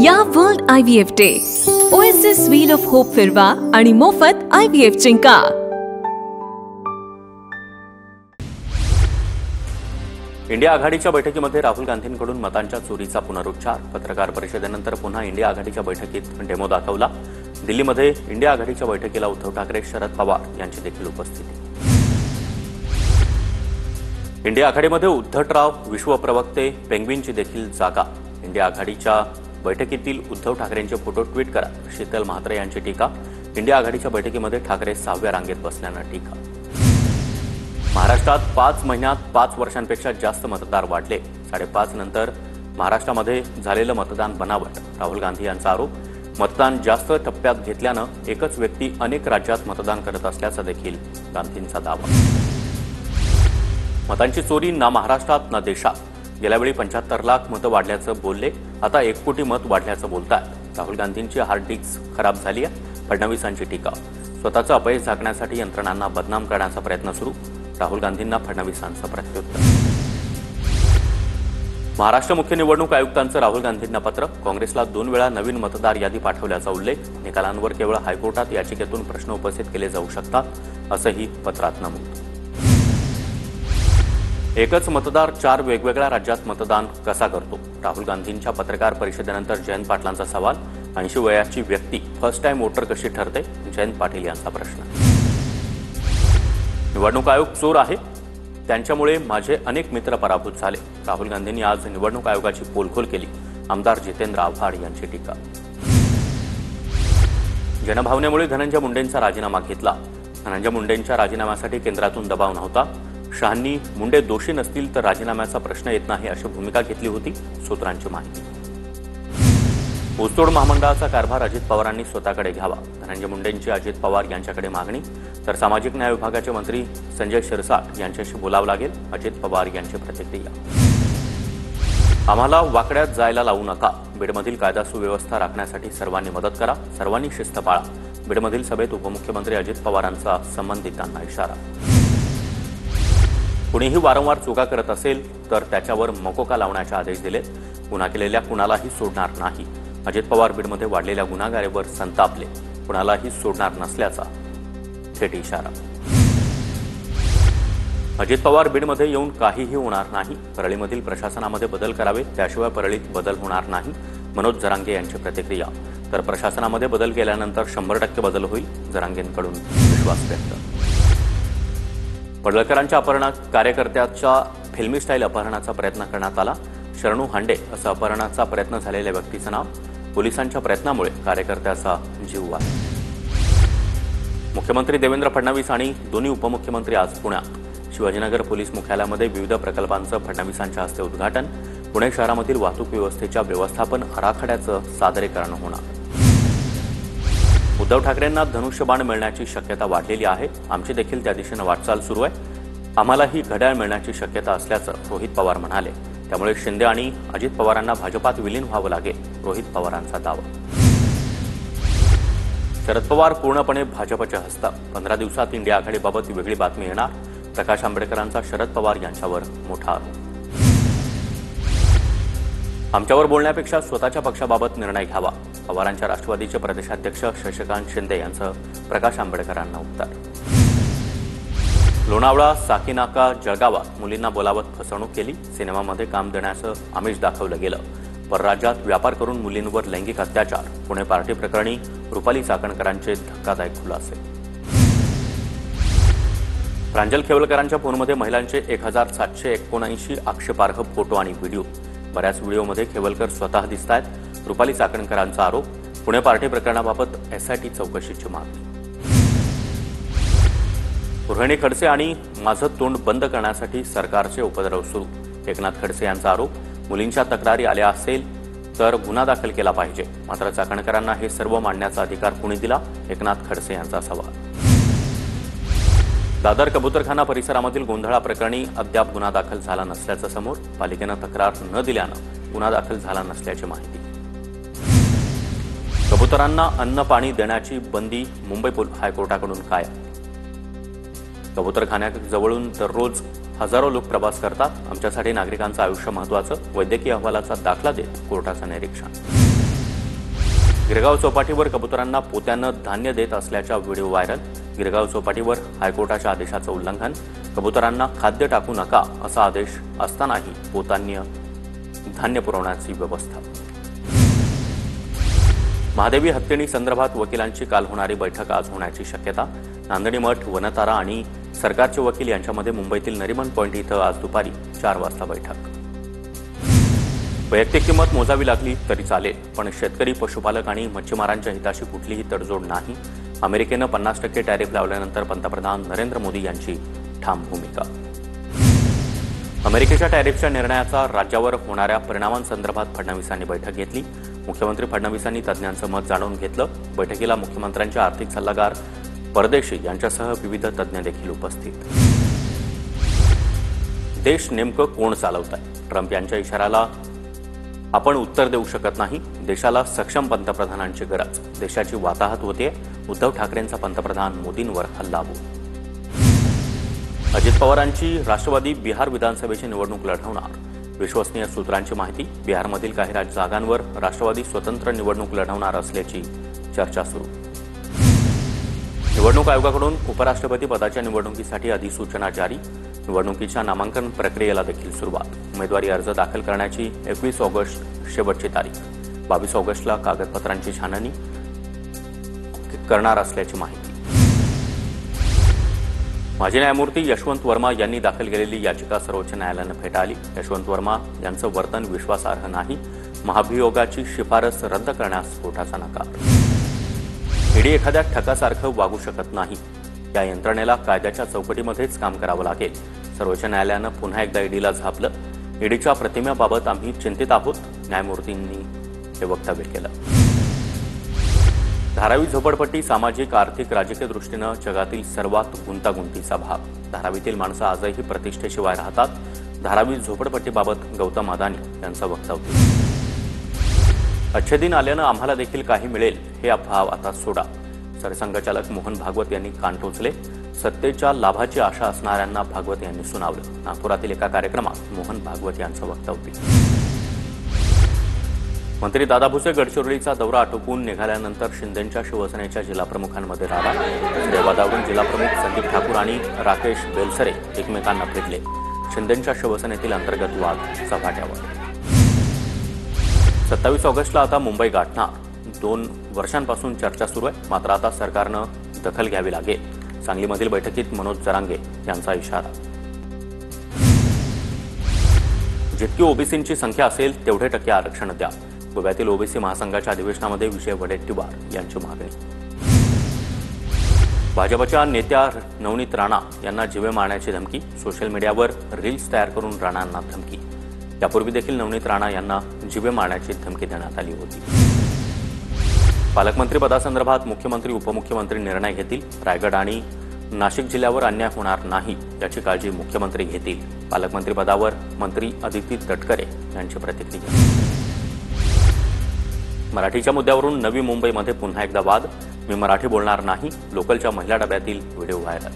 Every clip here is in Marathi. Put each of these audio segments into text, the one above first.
या world IVF day OSS wheel of hope फिरवा आणि मोफत IVF जिंका। इंडिया आघाडीच्या बैठकीमध्ये राहुल गांधींकडून मतांच्या चोरीचा पुनरुच्चार। पत्रकार परिषदेनंतर पुन्हा इंडिया आघाडीच्या बैठकीत डेमो दाखवला। दिल्लीमध्ये इंडिया आघाडीच्या बैठकीला उद्धव ठाकरे, शरद पवार यांची देखील उपस्थिती। इंडिया आघाडीमध्ये उद्धटराव, विश्वप्रवक्ते, पेंग्विनची देखील जागा। इंडिया आघाडीच्या बैठकीतील उद्धव ठाकरेंचे फोटो ट्विट करा, शीतल म्हात्रे यांची टीका। इंडिया आघाडीच्या बैठकीमध्ये ठाकरे 6व्या रांगेत बसल्यानं टीका। महाराष्ट्रात 5 महिन्यात 5 वर्षांपेक्षा जास्त मतदार वाढले। 5.5 नंतर महाराष्ट्रामध्ये झालेलं मतदान बनावट, राहुल गांधी यांचा आरोप। मतदान जास्त टप्प्यात घेतल्यानं एकच व्यक्ती अनेक राज्यात मतदान करत असल्याचा देखील गांधींचा दावा। मतांची चोरी ना महाराष्ट्रात ना देशात। गेल्यावेळी 75 लाख मतं वाढल्याचं बोलले, आता 1 कोटी मत वाढल्याचं बोलतायत। राहुल गांधींची हार्ड डिस्क खराब झाली आहे, फडणवीसांची टीका। स्वतःचं अपयश झाकण्यासाठी यंत्रणांना बदनाम करण्याचा प्रयत्न सुरू, राहुल गांधींना फडणवीसांचं प्रत्युत्तर। महाराष्ट्र मुख्य निवडणूक आयुक्तांचं राहुल गांधींना पत्र। काँग्रेसला 2 वेळा नवीन मतदार यादी पाठवल्याचा उल्लेख। निकालांवर केवळ हायकोर्टात याचिकेतून प्रश्न उपस्थित केले जाऊ शकतात, असंही पत्रात नमूद। एकच मतदार 4 वेगवेगळ्या राज्यात मतदान कसा करतो? राहुल गांधींच्या पत्रकार परिषदेनंतर जयंत पाटलांचा सवाल। 80 वयाची व्यक्ती फर्स्ट टाइम वोटर कशी ठरते? जयंत पाटील यांचा प्रश्न। निवडणूक आयोग चोर आहे, त्यांच्यामुळे माझे अनेक मित्र पराभूत झाले। राहुल गांधींनी आज निवडणूक आयोगाची पोलखोल केली। आमदार जितेंद्र आव्हाड यांची टीका। जनभावनेमुळे धनंजय मुंडेंचा राजीनामा घेतला। धनंजय मुंडेंच्या राजीनाम्यासाठी केंद्रातून दबाव नव्हता। शहांनी मुंडे दोषी नसतील तर राजीनाम्याचा प्रश्न येत नाही अशी भूमिका घेतली होती, सूत्रांची माहिती। ऊसतोड महामंडळाचा कारभार अजित पवारांनी स्वतःकडे घ्यावा, धनंजय मुंडेंची अजित पवार यांच्याकडे मागणी। तर सामाजिक न्याय विभागाचे मंत्री संजय शिरसाट यांच्याशी बोलावं लागेल, अजित पवार यांची प्रतिक्रिया। आम्हाला वाकड्यात जायला लावू नका, बीडमधील कायदा सुव्यवस्था राखण्यासाठी सर्वांनी मदत करा, सर्वांनी शिस्त पाळा। बीडमधील सभेत उपमुख्यमंत्री अजित पवारांचा संबंधितांना इशारा। कुणीही वारंवार चुका करत असेल तर त्याच्यावर मकोका लावण्याचे आदेश दिलेत। गुन्हा केलेल्या कुणालाही सोडणार नाही, अजित पवार बीडमध्ये वाढलेल्या गुन्हेगारीवर संतापले। कुणालाही सोडणार नसल्याचा थेट इशारा। अजित पवार बीडमध्ये येऊन काहीही होणार नाही, परळीमधील प्रशासनामध्ये बदल करावे, त्याशिवाय परळीत बदल होणार नाही, मनोज जरांगे यांची प्रतिक्रिया। तर प्रशासनामध्ये बदल केल्यानंतर 100% बदल होईल, जरांगेंकडून विश्वास व्यक्त। पडळकरांच्या अपहरणात कार्यकर्त्याच्या फिल्मी स्टाईल अपहरणाचा प्रयत्न करण्यात आला। शरणू हांडे असं अपहरणाचा प्रयत्न झालेल्या व्यक्तीचं नाव। पोलिसांच्या प्रयत्नामुळे कार्यकर्त्याचा जीव वाचला। मुख्यमंत्री देवेंद्र फडणवीस आणि दोन्ही उपमुख्यमंत्री आज पुण्यात। शिवाजीनगर पोलीस मुख्यालयामध्ये विविध प्रकल्पांचं फडणवीसांच्या हस्ते उद्घाटन। पुणे शहरामधील वाहतूक व्यवस्थेच्या व्यवस्थापन आराखड्याचं सादरीकरण होणार। उद्धव ठाकरेंना धनुष्यबाण मिळण्याची शक्यता वाढलेली आहे, आमची देखील त्या दिशेनं वाटचाल सुरू आहे। आम्हालाही घड्याळ मिळण्याची शक्यता असल्याचं रोहित पवार म्हणाले। त्यामुळे शिंदे आणि अजित पवारांना भाजपात विलीन व्हावं लागेल, रोहित पवारांचा दावा। शरद पवार पूर्णपणे भाजपच्या हस्तात। 15 दिवसात इंडिया आघाडीबाबत वेगळी बातमी येणार। प्रकाश आंबेडकरांचा शरद पवार यांच्यावर मोठा आरोप। आमच्यावर बोलण्यापेक्षा स्वतःच्या पक्षाबाबत निर्णय घ्यावा, पवारांच्या राष्ट्रवादीचे प्रदेशाध्यक्ष शशिकांत शिंदे यांचं प्रकाश आंबेडकरांना उत्तर। लोणावळा, साकीनाका, जळगावात मुलींना बोलावत फसवणूक केली। सिनेमामध्ये काम देण्याचं आमिष दाखवलं गेलं। परराज्यात व्यापार करून मुलींवर लैंगिक अत्याचार। पुणे पार्टी प्रकरणी रुपाली चाकणकरांचे धक्कादायक खुलासे। प्रांजल खेवलकरांच्या फोनमध्ये महिलांचे 1779 आक्षेपार्ह फोटो आणि व्हिडिओ। बऱ्याच व्हिडिओमध्ये खेवलकर स्वतः दिसतायत। रुपाली चाकणकरांचा आरोप। पुणे पार्टी प्रकरणाबाबत SIT चौकशीची मागणी। रोहिणी खडसे आणि माझं तोंड बंद करण्यासाठी सरकारचे उपद्रव सुरू। एकनाथ खडसे यांचा आरोप। मुलींच्या तक्रारी आल्या असेल तर गुन्हा दाखल केला पाहिजे, मात्र चाकणकरांना हे सर्व मांडण्याचा अधिकार कुणी दिला? एकनाथ खडसे यांचा सवाल। दादर कबूतरखाना परिसरामधील गोंधळाप्रकरणी अद्याप गुन्हा दाखल झाला नसल्याचं समोर। पालिकेनं तक्रार न दिल्यानं गुन्हा दाखल झाला नसल्याची माहिती। कबुतरांना अन्न पाणी देण्याची बंदी मुंबई हायकोर्टाकडून कायम। कबूतरखान्याजवळून दररोज हजारो लोक प्रवास करतात। आमच्यासाठी नागरिकांचं आयुष्य महत्त्वाचं, वैद्यकीय अहवालाचा दाखला देत कोर्टाचं निरीक्षण। गिरगाव चौपाटीवर कबुतरांना पोत्यानं धान्य देत असल्याचा व्हिडिओ व्हायरल. गिरगाव चौपाटीवर हायकोर्टाच्या आदेशाचं उल्लंघन. कबुतरांना खाद्य टाकू नका असा आदेश असतानाही पोतांनी धान्य पुरवण्याची व्यवस्था. महादेवी हत्येनी संदर्भात वकिलांची काल होणारी बैठक आज होण्याची शक्यता. नांदणी मठ, वनतारा आणि सरकारचे वकील यांच्यामध्ये मुंबईतील नरिमन पॉइंट इथं आज दुपारी 4 वाजता बैठक. वैयक्तिक किंमत मोजावी लागली तरी चालेल, पण शेतकरी, पशुपालक आणि मच्छीमारांच्या हिताशी कुठलीही तडजोड नाही. अमेरिकेनं 50% टॅरिफ लावल्यानंतर पंतप्रधान नरेंद्र मोदी यांची ठाम भूमिका. अमेरिकेच्या टॅरिफच्या निर्णयाचा राज्यावर होणाऱ्या परिणामांसंदर्भात फडणवीसांनी बैठक घेतली. मुख्यमंत्री फडणवीसांनी तज्ज्ञांचं मत जाणून घेतलं. बैठकीला मुख्यमंत्र्यांचे आर्थिक सल्लागार परदेशी यांच्यासह विविध तज्ज्ञ देखील उपस्थित. देश नेमकं कोण चालवत आहे? ट्रम्प यांच्या इशाऱ्याला आपण उत्तर देऊ शकत नाही. देशाला सक्षम पंतप्रधानांची गरज. देशाची वाताहत होते. उद्धव ठाकरेंचा पंतप्रधान मोदींवर हल्लाबोल. अजित पवारांची राष्ट्रवादी बिहार विधानसभेची निवडणूक लढवणार. विश्वसनीय सूत्रांची माहिती. बिहारमधील काही जागांवर राष्ट्रवादी स्वतंत्र निवडणूक लढवणार असल्याची चर्चा सुरू. निवडणूक आयोगाकडून उपराष्ट्रपती पदाच्या निवडणुकीसाठी अधिसूचना जारी. निवडणुकीच्या नामांकन प्रक्रियेला देखील सुरुवात. उमेदवारी अर्ज दाखल करण्याची 21 ऑगस्ट शेवटची तारीख. 22 ऑगस्टला कागदपत्रांची छाननी करणार असल्याची माहिती. माजी न्यायमूर्ती यशवंत वर्मा यांनी दाखल केलेली याचिका सर्वोच्च न्यायालयानं फेटाळली. यशवंत वर्मा यांचं वर्तन विश्वासार्ह नाही. महाभियोगाची शिफारस रद्द करण्यास कोर्टाचा नकार. ईडी एखाद्या ठकासारखं वागू शकत नाही. या यंत्रणेला कायद्याच्या चौकटीमध्येच काम करावं लागेल. सर्वोच्च न्यायालयानं पुन्हा एकदा ईडीला झापलं. ईडीच्या प्रतिमेबाबत आम्ही चिंतित आहोत. न्यायमूर्तींनी हे वक्तव्य केलं. धारावी झोपडपट्टी सामाजिक, आर्थिक, राजकीय दृष्टीनं जगातील सर्वात गुंतागुंतीचा भाग. धारावीतील माणसं आजही प्रतिष्ठेशिवाय राहतात. धारावी झोपडपट्टीबाबत गौतम अदानी यांचं वक्तव्य. अच्छे दिन आल्यानं आम्हाला देखील काही मिळेल हे भाव आता सोडा. सरसंघचालक मोहन भागवत यांनी कान टोचले. सत्तेच्या लाभाची आशा असणाऱ्यांना भागवत यांनी सुनावलं. नागपुरातील एका कार्यक्रमात मोहन भागवत यांचं वक्तव्य. मंत्री दादा भुसे गडचिरोलीचा दौरा आटोपून निघाल्यानंतर शिंदेंच्या शिवसेनेच्या जिल्हाप्रमुखांमध्ये राडा. श्रीवादावरून जिल्हाप्रमुख संदीप ठाकूर आणि राकेश बेलसरे एकमेकांना भिडले. शिंदेंच्या शिवसेनेतील अंतर्गत वाद चव्हाट्यावर. 27 ऑगस्टला आता मुंबई गाठणार. 2 वर्षांपासून चर्चा सुरू आहे. मात्र आता सरकारनं दखल घ्यावी लागेल. सांगलीमधील बैठकीत मनोज जरांगे यांचा इशारा. जितकी ओबीसींची संख्या असेल तेवढे टक्के आरक्षण द्या. गोव्यातील ओबीसी महासंघाच्या अधिवेशनामध्ये विजय वडेट्टीवार यांची मागणी. भाजपच्या नेत्या नवनीत राणा यांना जीवे मारण्याची धमकी. सोशल मीडियावर रील्स तयार करून राणांना धमकी. यापूर्वी देखील नवनीत राणा यांना जीवे मारण्याची धमकी देण्यात आली होती. पालकमंत्री पदासंदर्भात मुख्यमंत्री, उपमुख्यमंत्री निर्णय घेतील. रायगड आणि नाशिक जिल्ह्यावर अन्याय होणार नाही याची काळजी मुख्यमंत्री घेतील. पालकमंत्री पदावर मंत्री अदिती तटकरे यांची प्रतिक्रिया. मराठीच्या मुद्द्यावरून नवी मुंबईमध्ये पुन्हा एकदा वाद. मी मराठी बोलणार नाही. लोकलच्या महिला डब्यातील व्हिडिओ व्हायरल.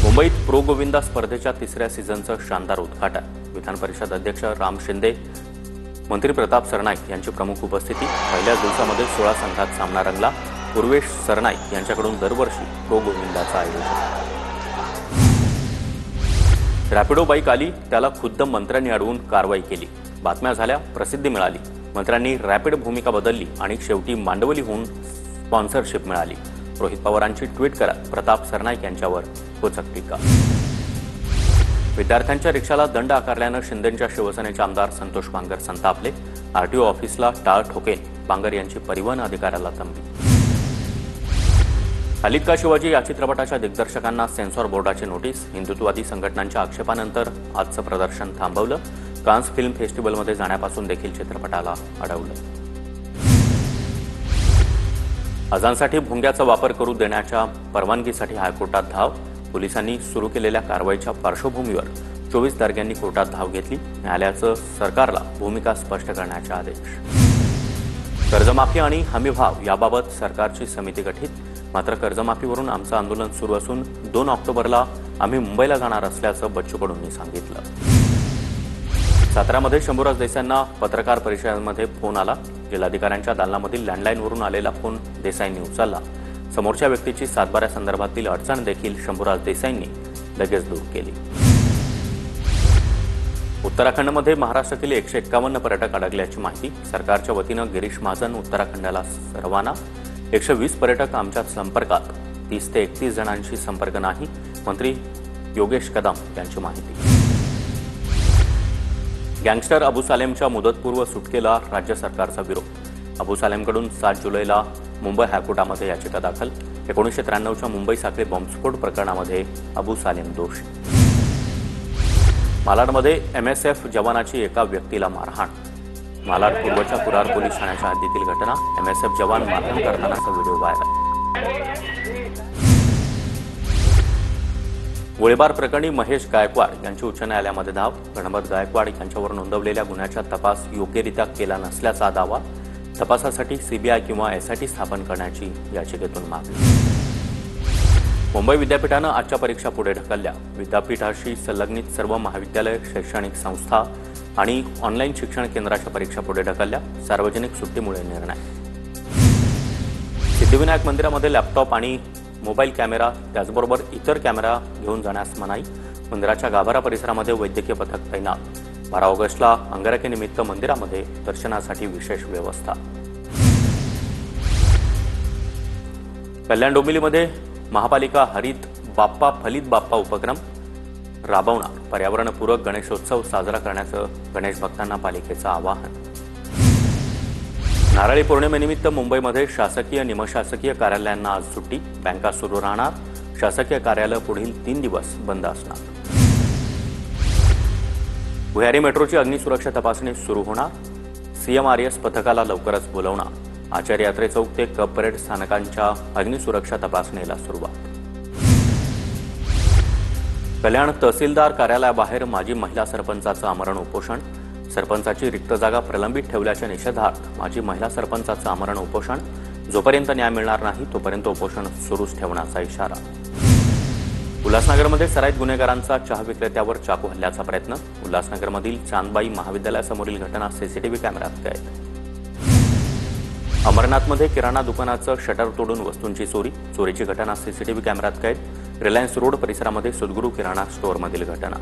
मुंबईत प्रो गोविंदा स्पर्धेच्या 3ऱ्या सीझनचं शानदार उद्घाटन. विधान परिषद अध्यक्ष राम शिंदे, मंत्री प्रताप सरनाईक यांची प्रमुख उपस्थिती. पहिल्याच दिवसामध्ये 16 संघात सामना रंगला. पूर्वेश सरनाईक यांच्याकडून दरवर्षी प्रो गोविंदाचं आयोजन. रॅपिडो बाईक आली, त्याला खुद्द मंत्र्यांनी अडवून कारवाई केली. बातम्या झाल्या, प्रसिद्धी मिळाली. मंत्र्यांनी रॅपिड भूमिका बदलली आणि शेवटी मांडवलीहून स्पॉन्सरशिप मिळाली. रोहित पवारांची ट्विट करत प्रताप सरनाईक यांच्यावर खोचक टीका. विद्यार्थ्यांच्या रिक्षाला दंड आकारल्यानं शिंदेंच्या शिवसेनेचे आमदार संतोष बांगर संतापले. आरटीओ ऑफिसला टाळ ठोकेल. बांगर यांची परिवहन अधिकाऱ्याला तंबी. हल्लीत का शिवाजी या चित्रपटाच्या दिग्दर्शकांना सेन्सॉर बोर्डाची नोटीस. हिंदुत्ववादी संघटनांच्या आक्षेपानंतर आजचं प्रदर्शन थांबवलं. कान्स फिल्म फेस्टिवलमध्ये जाण्यापासून देखील चित्रपटाला अडवलं. अजानसाठी भोंग्याचा वापर करू देण्याच्या परवानगीसाठी हायकोर्टात धाव. पोलिसांनी सुरू केलेल्या कारवाईच्या पार्श्वभूमीवर 24 दर्ग्यांनी कोर्टात धाव घेतली. न्यायालयाचं सरकारला भूमिका स्पष्ट करण्याचे आदेश. कर्जमाफी आणि हमीभाव याबाबत सरकारची समिती गठीत. मात्र कर्जमाफीवरून आमचं आंदोलन सुरू असून 2 ऑक्टोबरला आम्ही मुंबईला जाणार असल्याचं बच्चू कडूंनी सांगितलं. साताऱ्यामध्ये शंभूराज देसाईंना पत्रकार परिषदेमध्ये फोन आला. जिल्हाधिकाऱ्यांच्या दालनामधील लँडलाईनवरून आलेला फोन देसाईंनी उचलला. समोरच्या व्यक्तीची सातबाऱ्यासंदर्भातील अडचण देखील शंभूराज देसाईंनी लगेच दूर केली. उत्तराखंडमध्ये महाराष्ट्रातील 151 पर्यटक अडकल्याची माहिती. सरकारच्या वतीनं गिरीश महाजन उत्तराखंडाला रवाना. 120 पर्यटक आमच्या संपर्कात. 30 ते 31 जणांशी संपर्क नाही. मंत्री योगेश कदम यांची माहिती. गँगस्टर अबू सालेमच्या मुदतपूर्व सुटकेला राज्य सरकारचा विरोध. अबू सालेमकडून 7 जुलैला मुंबई हायकोर्टामध्ये याचिका दाखल. 1993च्या मुंबई साखळी बॉम्बस्फोट प्रकरणामध्ये अबू सालेम दोषी. मालाडमध्ये MSF जवानाची एका व्यक्तीला मारहाण. मालाड पूर्वच्या कुरार पोलीस ठाण्याच्या हद्दीतील घटना. MSF जवान मारहाण करतानाचा व्हिडिओ व्हायरल. गोळीबार प्रकरणी महेश गायकवाड यांची उच्च न्यायालयामध्ये धाव. गणपत गायकवाड यांच्यावर नोंदवलेल्या गुन्ह्याचा तपास योग्यरित्या केला नसल्याचा दावा. तपासासाठी CBI किंवा SIT स्थापन करण्याची याचिकेतून मागणी. मुंबई विद्यापीठानं आजच्या परीक्षा पुढे ढकलल्या. विद्यापीठाशी संलग्नित सर्व महाविद्यालय, शैक्षणिक संस्था आणि ऑनलाईन शिक्षण केंद्राच्या परीक्षा पुढे ढकलल्या. सार्वजनिक सुट्टीमुळे निर्णय. सिद्धिविनायक मंदिरामध्ये लॅपटॉप आणि मोबाईल कॅमेरा त्याचबरोबर इतर कॅमेरा घेऊन जाण्यास मनाई. मंदिराच्या गाभारा परिसरामध्ये वैद्यकीय पथक तैनात. 12 ऑगस्टला अंगारकीनिमित्त मंदिरामध्ये दर्शनासाठी विशेष व्यवस्था. कल्याण डोंबिवलीमध्ये महापालिका हरित बाप्पा फलित बाप्पा उपक्रम राबवणार. पर्यावरणपूरक गणेशोत्सव साजरा करण्याचं गणेश भक्तांना पालिकेचं आवाहन. नारळी पौर्णिमेनिमित्त मुंबईमध्ये शासकीय निमशासकीय कार्यालयांना आज सुट्टी. बँका सुरू राहणार. शासकीय कार्यालय पुढील 3 दिवस बंद असणार. भुयारी मेट्रोची अग्निसुरक्षा तपासणी सुरू होणार. CMRS पथकाला लवकरच बोलवणार. आचार्य यात्रे चौक ते कप परेड स्थानकांच्या अग्निसुरक्षा तपासणीला सुरुवात. कल्याण तहसीलदार कार्यालयाबाहेर माजी महिला सरपंचाचं आमरण उपोषण. सरपंचाची रिक्त जागा प्रलंबित ठेवल्याच्या निषेधार्थ माजी महिला सरपंचाचं आमरण उपोषण. जोपर्यंत न्याय मिळणार नाही तोपर्यंत उपोषण सुरूच ठेवण्याचा इशारा. उल्हासनगरमध्ये सराईत गुन्हेगारांचा चहा विक्रेत्यावर चाकू हल्ल्याचा प्रयत्न. उल्हासनगरमधील चांदबाई महाविद्यालयासमोरील घटना CCTV कॅमेऱ्यात कैद. अमरनाथमध्ये किराणा दुकानाचं शटर तोडून वस्तूंची चोरी. चोरीची घटना CCTV कॅमेऱ्यात कैद. रिलायन्स रोड परिसरामध्ये सद्गुरू किराणा स्टोअरमधील घटना.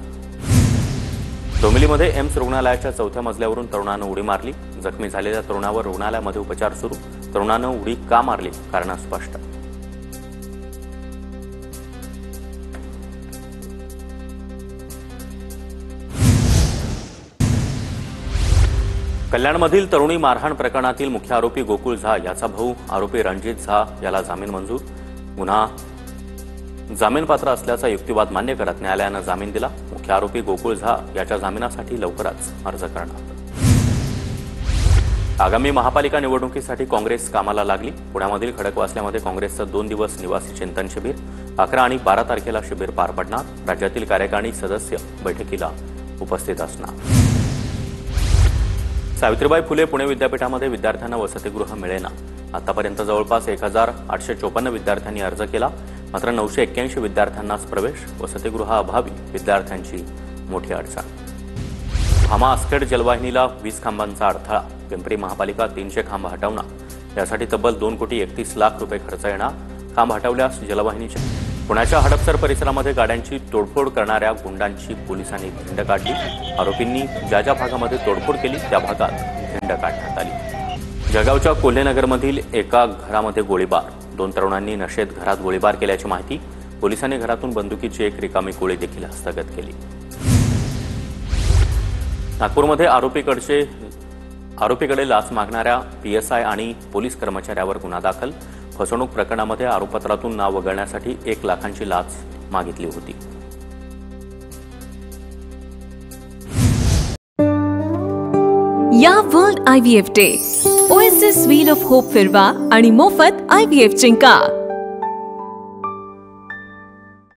डोंबिवलीमध्ये एम्स रुग्णालयाच्या 4थ्या मजल्यावरून तरुणानं उडी मारली. जखमी झालेल्या तरुणावर रुग्णालयामध्ये उपचार सुरू. तरुणानं उडी का मारली कारण स्पष्ट. कल्याणमधील तरुणी मारहाण प्रकरणातील मुख्य आरोपी गोकुळ झा याचा भाऊ आरोपी रणजित झा याला जामीन मंजूर. गुन्हा जामीनपात्र असल्याचा युक्तिवाद मान्य करत न्यायालयानं जामीन दिला. मुख्य आरोपी गोकुळ झा याच्या जामिनासाठी लवकरच अर्ज करणार. आगामी महापालिका निवडणुकीसाठी काँग्रेस कामाला लागली. पुण्यामधील खडकवासल्यामध्ये काँग्रेसचं 2 दिवस निवासी चिंतन शिबिर. 11 आणि 12 तारखेला शिबिर पार पडणार. राज्यातील कार्यकारिणी सदस्य बैठकीला उपस्थित असणार. सावित्रीबाई फुले पुणे विद्यापीठामध्ये विद्यार्थ्यांना वसतिगृह मिळेना. आतापर्यंत जवळपास 1854 विद्यार्थ्यांनी अर्ज केला. मात्र 981 विद्यार्थ्यांनाच प्रवेश. वसतिगृहाअभावी विद्यार्थ्यांची मोठी अडचण. भामा आसखेड जलवाहिनीला 20 खांबांचा अडथळा. पिंपरी महापालिका 300 खांब हटवणार. यासाठी तब्बल 2,31 लाख रुपये खर्च येणार. खांब हटवल्यास जलवाहिनीच्या. पुण्याच्या हडपसर परिसरामध्ये गाड्यांची तोडफोड करणाऱ्या गुंडांची पोलिसांनी धिंड काढली. आरोपींनी ज्या ज्या भागामध्ये तोडफोड केली त्या भागात धिंड काढण्यात आली. जळगावच्या कोल्हेनगरमधील एका घरामध्ये गोळीबार. 2 तरुणांनी नशेत घरात गोळीबार केल्याची माहिती. पोलिसांनी घरातून बंदुकीची एक रिकामी गोळी देखील हस्तगत केली. नागपूरमध्ये आरोपीकडे लाच मागणाऱ्या PSI आणि पोलीस कर्मचाऱ्यावर गुन्हा दाखल. फसवणूक प्रकरणामध्ये आरोपपत्रातून नाव वगळण्यासाठी 1 लाखांची लाच मागितली होती. या world IVF day OSS wheel of hope फिरवा आणि मोफत IVF जिंका.